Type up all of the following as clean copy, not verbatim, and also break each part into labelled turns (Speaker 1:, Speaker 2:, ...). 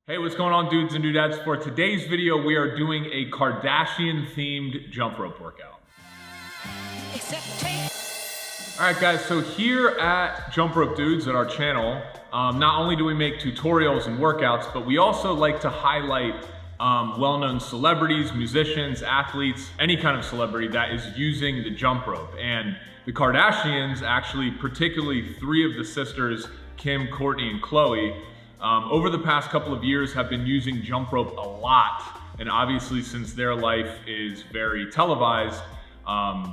Speaker 1: Hey, what's going on, dudes and dudettes? For today's video, we are doing a Kardashian-themed jump rope workout. All right, guys, so here at Jump Rope Dudes at our channel, not only do we make tutorials and workouts, but we also like to highlight well-known celebrities, musicians, athletes, any kind of celebrity that is using the jump rope. And the Kardashians, actually, particularly three of the sisters, Kim, Kourtney, and Khloe, over the past couple of years have been using jump rope a lot. And obviously, since their life is very televised,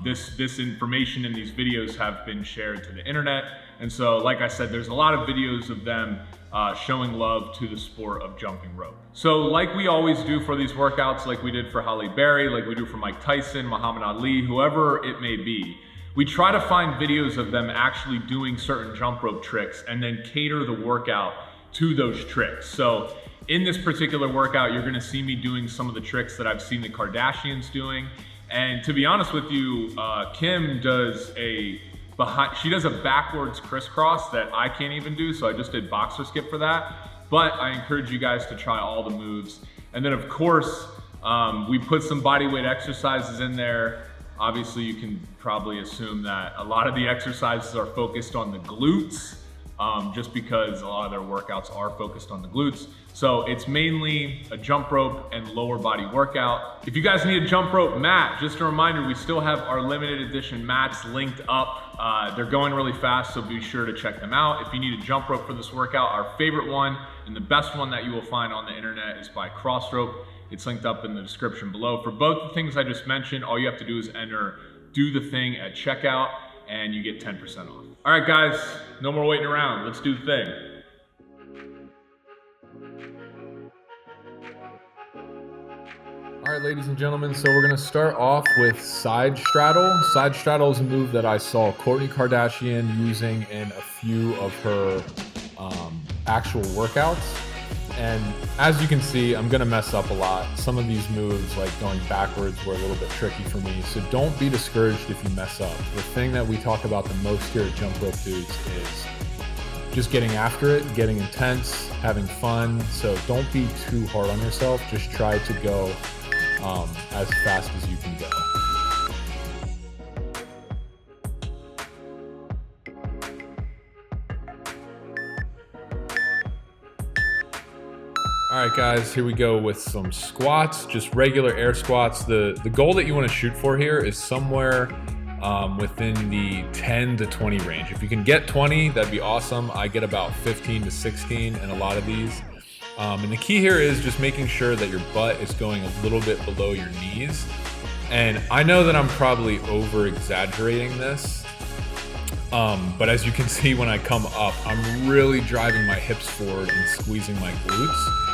Speaker 1: this information in these videos have been shared to the internet. And so, like I said, there's a lot of videos of them showing love to the sport of jumping rope. So like we always do for these workouts, like we did for Halle Berry, like we do for Mike Tyson, Muhammad Ali, whoever it may be, we try to find videos of them actually doing certain jump rope tricks and then cater the workout to those tricks. So in this particular workout, you're gonna see me doing some of the tricks that I've seen the Kardashians doing. And to be honest with you, Kim does she does a backwards crisscross that I can't even do, so I just did boxer skip for that. But I encourage you guys to try all the moves. And then of course, we put some body weight exercises in there. Obviously, you can probably assume that a lot of the exercises are focused on the glutes, just because a lot of their workouts are focused on the glutes. So it's mainly a jump rope and lower body workout. If you guys need a jump rope mat, just a reminder, we still have our limited edition mats linked up. They're going really fast, so be sure to check them out. If you need a jump rope for this workout, our favorite one and the best one that you will find on the internet is by Crossrope. It's linked up in the description below. For both the things I just mentioned, all you have to do is enter "do the thing" at checkout and you get 10% off. All right, guys, no more waiting around. Let's do the thing.
Speaker 2: All right, ladies and gentlemen, so we're gonna start off with side straddle. Side straddle is a move that I saw Kourtney Kardashian using in a few of her actual workouts. And as you can see, I'm gonna mess up a lot. Some of these moves, like going backwards, were a little bit tricky for me. So don't be discouraged if you mess up. The thing that we talk about the most here at Jump Rope Dudes is just getting after it, getting intense, having fun. So don't be too hard on yourself. Just try to go as fast as you can go. All right, guys, here we go with some squats, just regular air squats. The goal that you want to shoot for here is somewhere within the 10 to 20 range. If you can get 20, that'd be awesome. I get about 15 to 16 in a lot of these. And the key here is just making sure that your butt is going a little bit below your knees. And I know that I'm probably over exaggerating this, but as you can see when I come up, I'm really driving my hips forward and squeezing my glutes.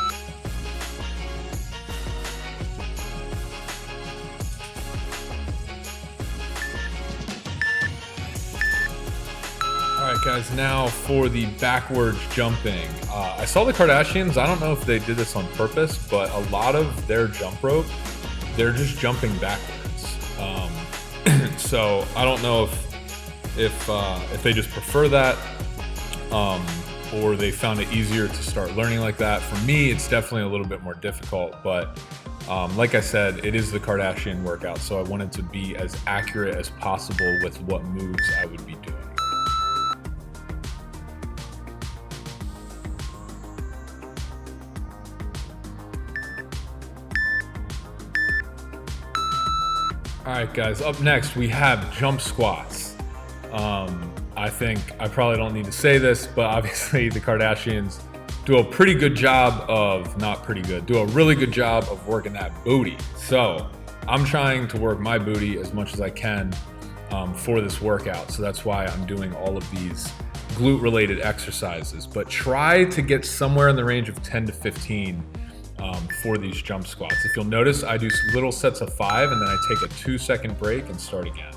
Speaker 2: All right, guys, now for the backwards jumping. I saw the Kardashians, I don't know if they did this on purpose, but a lot of their jump rope, they're just jumping backwards. So I don't know if they just prefer that, or they found it easier to start learning like that. For me, it's definitely a little bit more difficult, but like I said, it is the Kardashian workout, so I wanted to be as accurate as possible with what moves I would be doing. All right, guys, up next we have jump squats. I think I probably don't need to say this, but obviously the Kardashians do a pretty good job of, not pretty good, do a really good job of working that booty. So I'm trying to work my booty as much as I can for this workout. So that's why I'm doing all of these glute related exercises, but try to get somewhere in the range of 10 to 15 for these jump squats. If you'll notice, I do little sets of 5 and then I take a 2-second break and start again.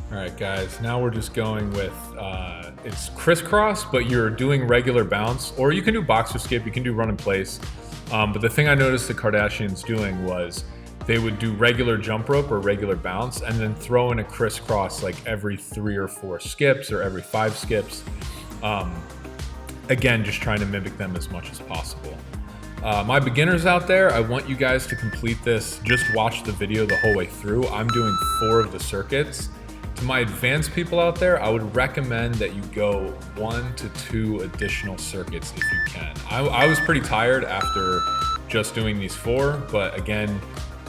Speaker 2: All right, guys, now we're just going with, it's crisscross, but you're doing regular bounce, or you can do boxer skip, you can do run in place. But the thing I noticed the Kardashians doing was they would do regular jump rope or regular bounce and then throw in a crisscross like every 3 or 4 skips or every 5 skips. Again, just trying to mimic them as much as possible. My beginners out there, I want you guys to complete this. Just watch the video the whole way through. I'm doing 4 of the circuits. To my advanced people out there, I would recommend that you go 1 to 2 additional circuits if you can. I was pretty tired after just doing these 4, but again,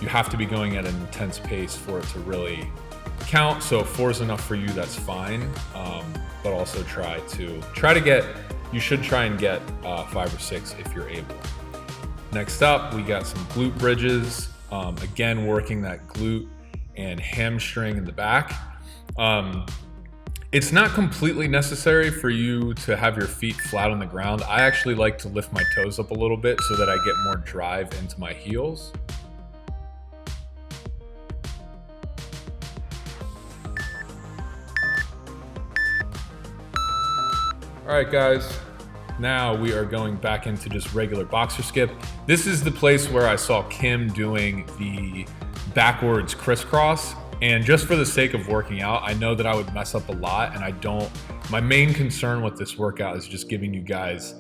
Speaker 2: you have to be going at an intense pace for it to really count. So if 4 is enough for you, that's fine. But also you should try and get 5 or 6 if you're able. Next up, we got some glute bridges. Again, working that glute and hamstring in the back. It's not completely necessary for you to have your feet flat on the ground. I actually like to lift my toes up a little bit so that I get more drive into my heels. All right, guys, now we are going back into just regular boxer skip. This is the place where I saw Kim doing the backwards crisscross. And just for the sake of working out, I know that I would mess up a lot, and my main concern with this workout is just giving you guys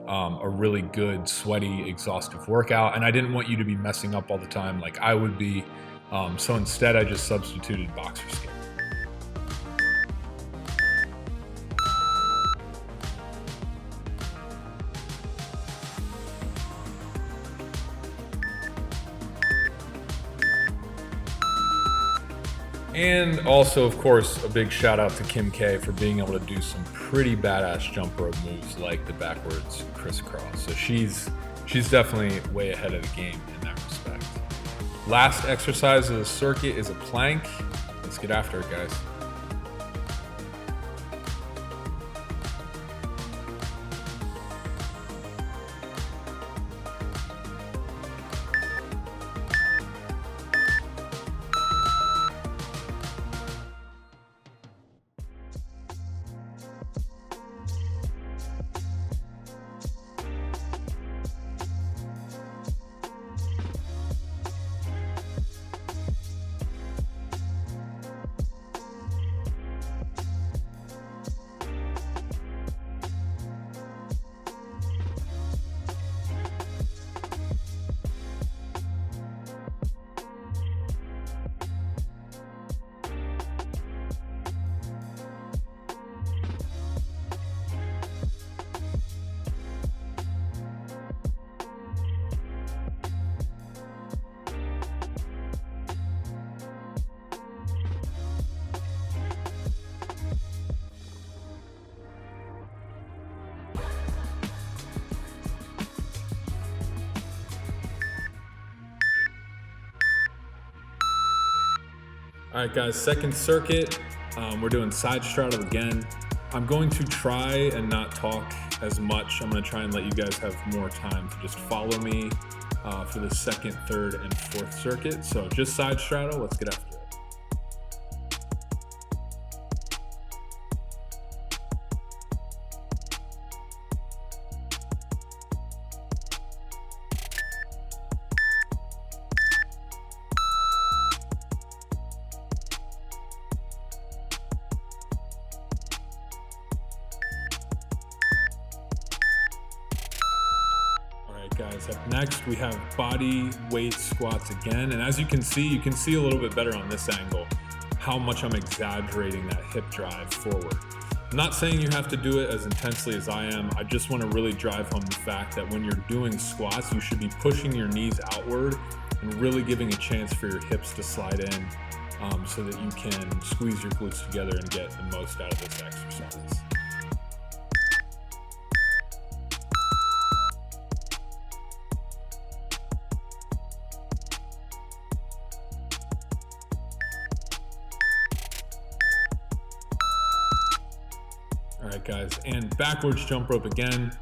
Speaker 2: a really good, sweaty, exhaustive workout. And I didn't want you to be messing up all the time like I would be. So instead, I just substituted boxer skip. And also, of course, a big shout out to Kim K for being able to do some pretty badass jump rope moves like the backwards crisscross. So she's definitely way ahead of the game in that respect. Last exercise of the circuit is a plank. Let's get after it, guys. All right, guys, second circuit. We're doing side straddle again. I'm going to try and not talk as much. I'm going to try and let you guys have more time to just follow me for the second, third, and fourth circuit. So just side straddle. Let's get after it. Guys, up next we have body weight squats again, and as you can see a little bit better on this angle how much I'm exaggerating that hip drive forward. I'm not saying you have to do it as intensely as I am. I just want to really drive home the fact that when you're doing squats, you should be pushing your knees outward and really giving a chance for your hips to slide in so that you can squeeze your glutes together and get the most out of this exercise. All right, guys, and backwards jump rope again.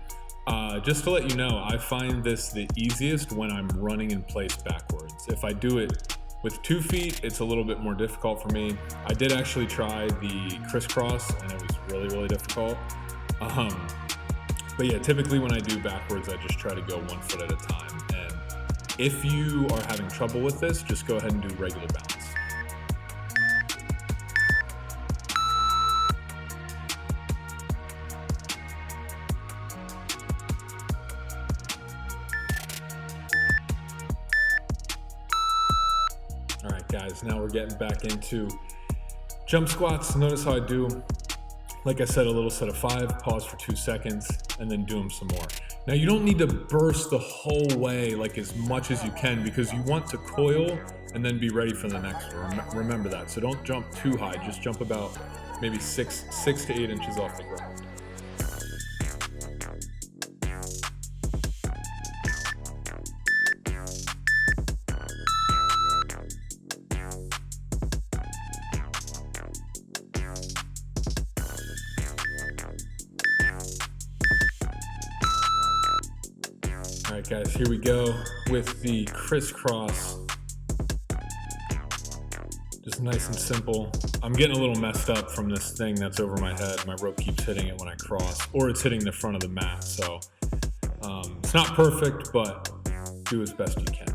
Speaker 2: Just to let you know, I find this the easiest when I'm running in place backwards. If I do it with 2 feet, it's a little bit more difficult for me. I did actually try the crisscross, and it was really, really difficult. But yeah, typically when I do backwards, I just try to go 1 foot at a time. And If you are having trouble with this, just go ahead and do regular balance. All right, guys, now we're getting back into jump squats. Notice how I do, like I said, a little set of 5, pause for 2 seconds, and then do them some more. Now, you don't need to burst the whole way, like as much as you can, because you want to coil and then be ready for the next one. Remember that. So don't jump too high. Just jump about maybe 6 to 8 inches off the ground. All right, guys, here we go with the crisscross. Just nice and simple. I'm getting a little messed up from this thing that's over my head. My rope keeps hitting it when I cross, or it's hitting the front of the mat. So it's not perfect, but do as best you can.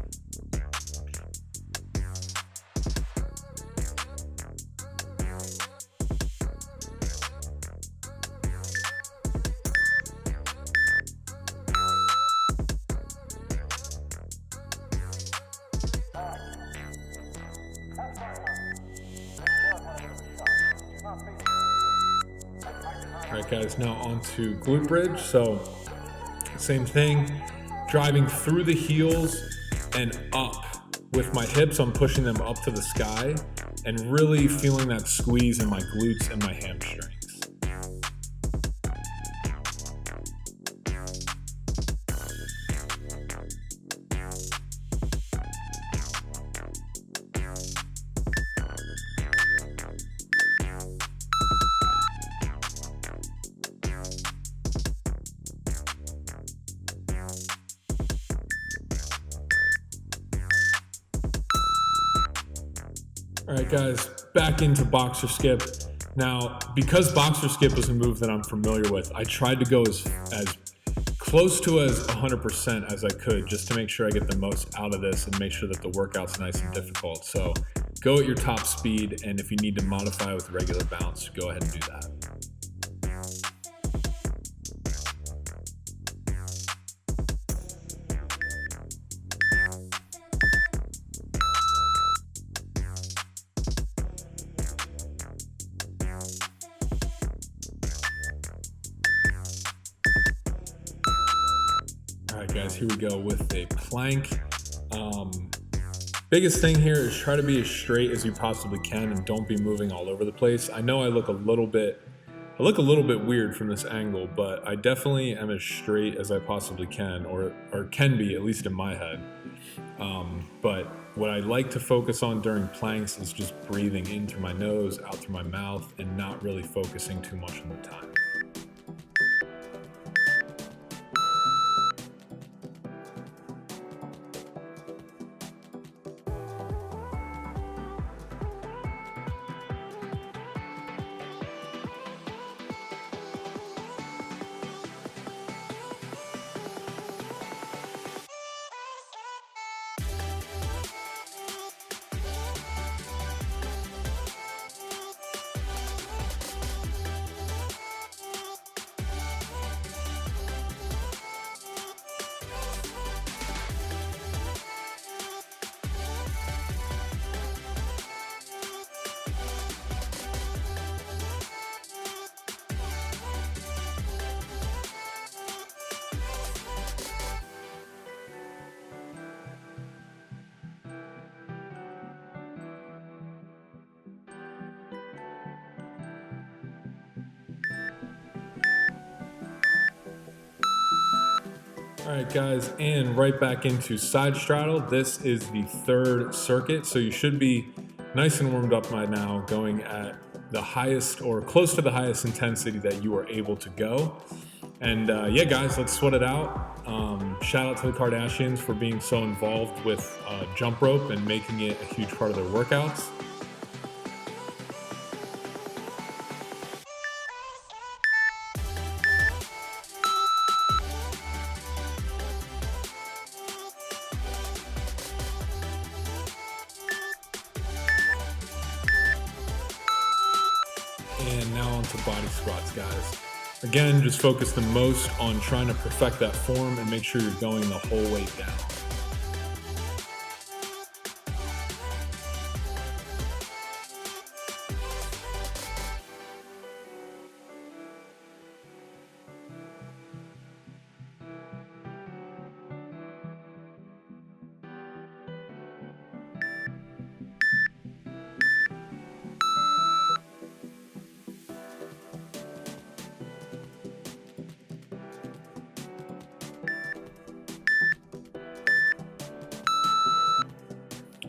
Speaker 2: All right, guys, now on to glute bridge. So same thing, driving through the heels and up. With my hips, I'm pushing them up to the sky and really feeling that squeeze in my glutes and my hamstrings. All right, guys, back into boxer skip. Now, because boxer skip is a move that I'm familiar with, I tried to go as close to as 100% as I could, just to make sure I get the most out of this and make sure that the workout's nice and difficult. So go at your top speed, and if you need to modify with regular bounce, go ahead and do that. All right, guys, here we go with a plank. Biggest thing here is try to be as straight as you possibly can and don't be moving all over the place. I know I look a little bit weird from this angle, but I definitely am as straight as I possibly can, or can be, at least in my head. But what I like to focus on during planks is just breathing in through my nose, out through my mouth, and not really focusing too much on the time. All right, guys, and right back into side straddle. This is the third circuit, so you should be nice and warmed up by now, going at the highest or close to the highest intensity that you are able to go. And yeah, guys, let's sweat it out. Shout out to the Kardashians for being so involved with jump rope and making it a huge part of their workouts. to body squats, guys. Again, just focus the most on trying to perfect that form and make sure you're going the whole way down.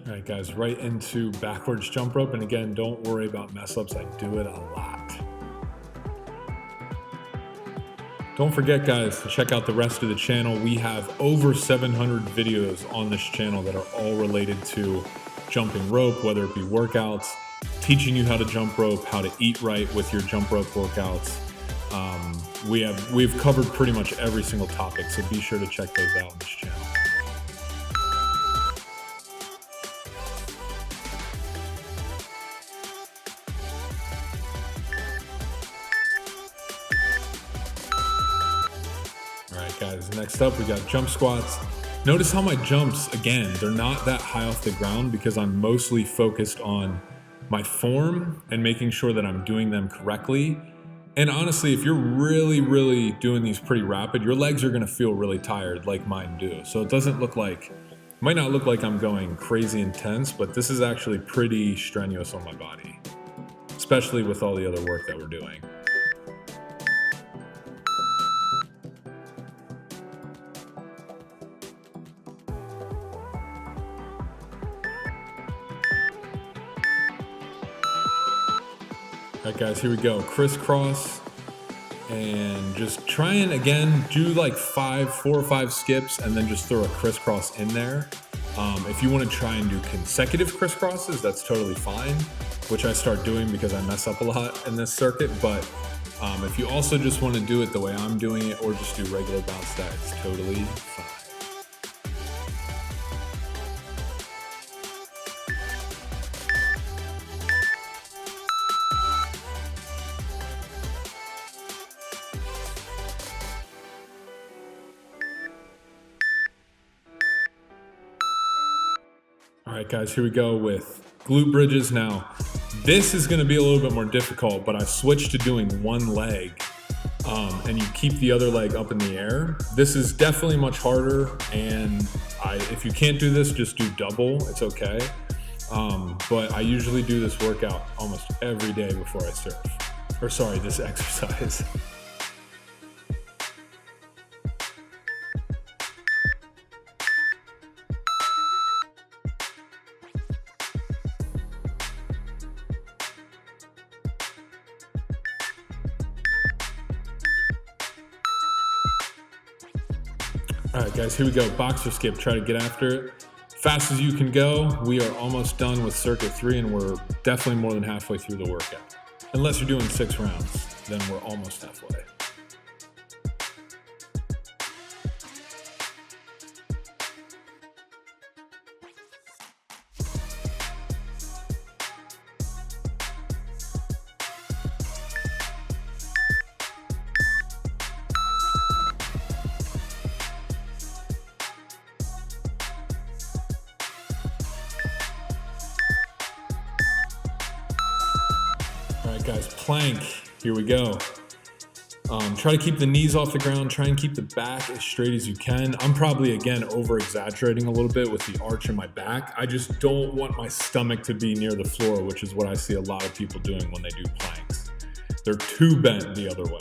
Speaker 2: All right, guys, right into backwards jump rope. And again, don't worry about mess ups. I do it a lot. Don't forget, guys, to check out the rest of the channel. We have over 700 videos on this channel that are all related to jumping rope, whether it be workouts, teaching you how to jump rope, how to eat right with your jump rope workouts. We've covered pretty much every single topic, so be sure to check those out on this channel. Guys, next up we got jump squats. Notice how my jumps, again, they're not that high off the ground because I'm mostly focused on my form and making sure that I'm doing them correctly. And honestly, if you're really doing these pretty rapid, your legs are gonna feel really tired like mine do. So it might not look like I'm going crazy intense, but this is actually pretty strenuous on my body, especially with all the other work that we're doing. All right, guys, here we go. Crisscross, and just try and, again, do like 4 or 5 skips and then just throw a crisscross in there. If you want to try and do consecutive crisscrosses, that's totally fine, which I start doing because I mess up a lot in this circuit. But if you also just want to do it the way I'm doing it or just do regular bounce, that's totally fine. All right, guys, here we go with glute bridges. Now, this is gonna be a little bit more difficult, but I switched to doing one leg, and you keep the other leg up in the air. This is definitely much harder, and if you can't do this, just do double, it's okay. But I usually do this workout almost every day before I surf. Or sorry, this exercise. All right, guys, here we go. Boxer skip, try to get after it. Fast as you can go. We are almost done with circuit 3, and we're definitely more than halfway through the workout. Unless you're doing 6 rounds, then we're almost halfway. All right, guys, plank, here we go. Try to keep the knees off the ground, try and keep the back as straight as you can. I'm probably, again, over-exaggerating a little bit with the arch in my back. I just don't want my stomach to be near the floor, which is what I see a lot of people doing when they do planks. They're too bent the other way.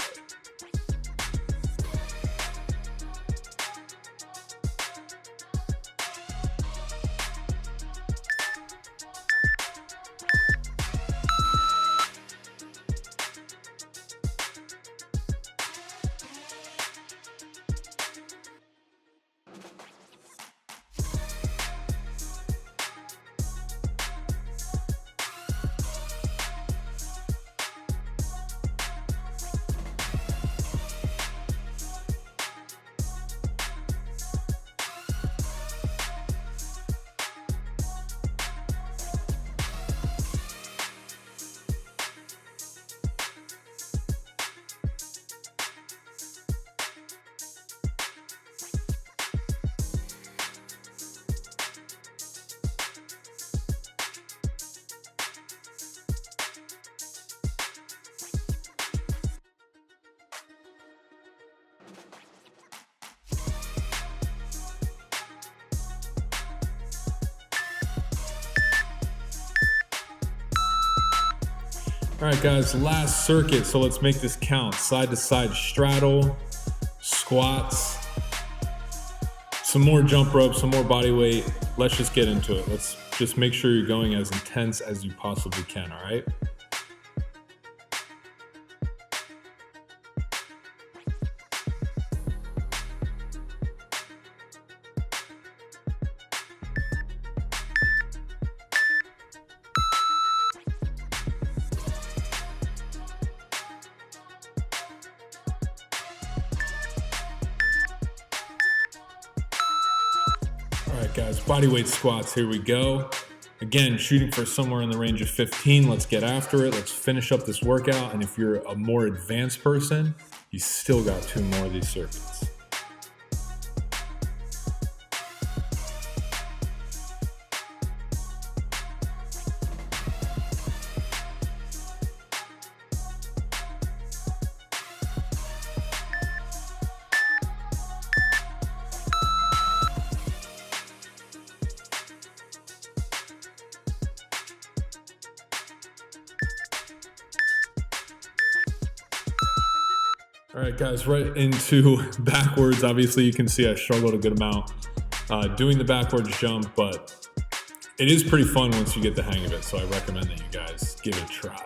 Speaker 2: All right, guys, last circuit. So let's make this count. Side to side straddle, squats, some more jump rope, some more body weight. Let's just get into it. Let's just make sure you're going as intense as you possibly can, all right? All right, guys, body weight squats, here we go. Again, shooting for somewhere in the range of 15. Let's get after it. Let's finish up this workout. And if you're a more advanced person, you still got 2 more of these circuits. All right, guys, right into backwards. Obviously, you can see I struggled a good amount doing the backwards jump, but it is pretty fun once you get the hang of it. So I recommend that you guys give it a try.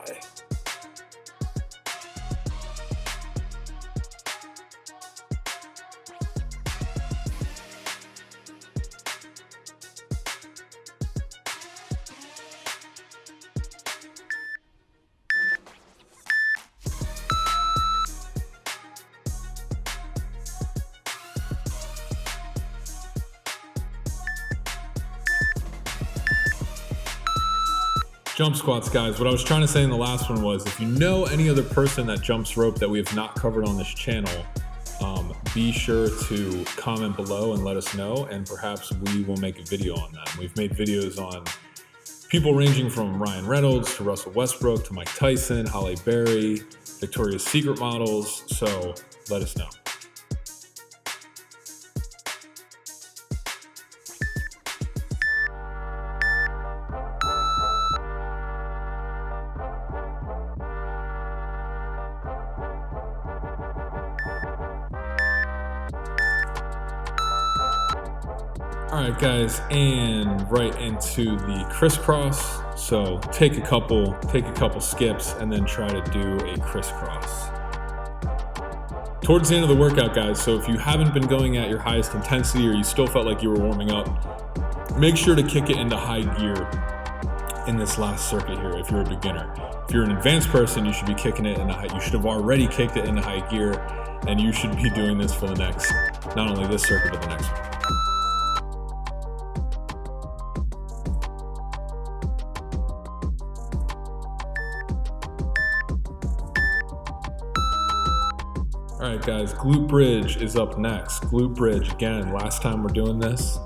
Speaker 2: Jump squats, guys. What I was trying to say in the last one was, if you know any other person that jumps rope that we have not covered on this channel, be sure to comment below and let us know, and perhaps we will make a video on that. We've made videos on people ranging from Ryan Reynolds to Russell Westbrook to Mike Tyson, Halle Berry, Victoria's Secret models, so let us know. All right, guys, and right into the crisscross. So take a couple skips and then try to do a crisscross. Towards the end of the workout, guys, so if you haven't been going at your highest intensity or you still felt like you were warming up, make sure to kick it into high gear in this last circuit here if you're a beginner. If you're an advanced person, you should be kicking it into high. You should have already kicked it into high gear, and you should be doing this for the next, not only this circuit, but the next one. All right, guys, glute bridge is up next. Glute bridge, again, last time we're doing this.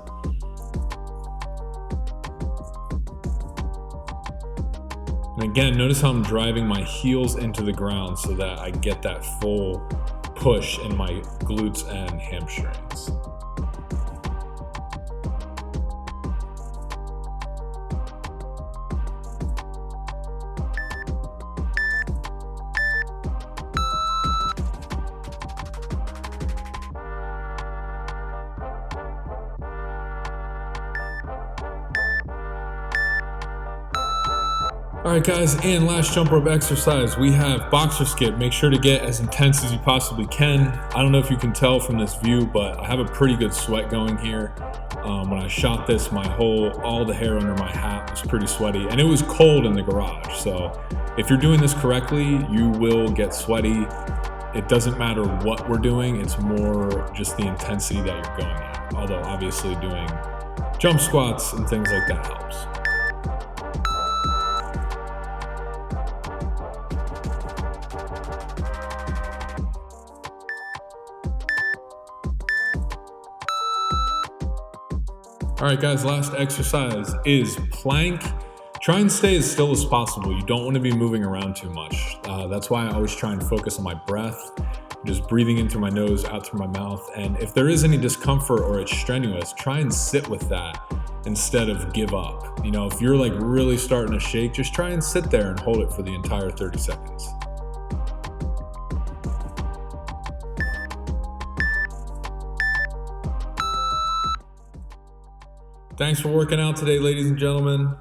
Speaker 2: And again, notice how I'm driving my heels into the ground so that I get that full push in my glutes and hamstrings. All right, guys, and last jump rope exercise, we have boxer skip. Make sure to get as intense as you possibly can. I don't know if you can tell from this view, but I have a pretty good sweat going here. When I shot this, all the hair under my hat was pretty sweaty, and it was cold in the garage. So if you're doing this correctly, you will get sweaty. It doesn't matter what we're doing, it's more just the intensity that you're going at. Although obviously doing jump squats and things like that helps. All right, guys, last exercise is plank. Try and stay as still as possible. You don't want to be moving around too much. That's why I always try and focus on my breath, just breathing in through my nose, out through my mouth. And if there is any discomfort or it's strenuous, try and sit with that instead of give up. You know, if you're like really starting to shake, just try and sit there and hold it for the entire 30 seconds. Thanks for working out today, ladies and gentlemen.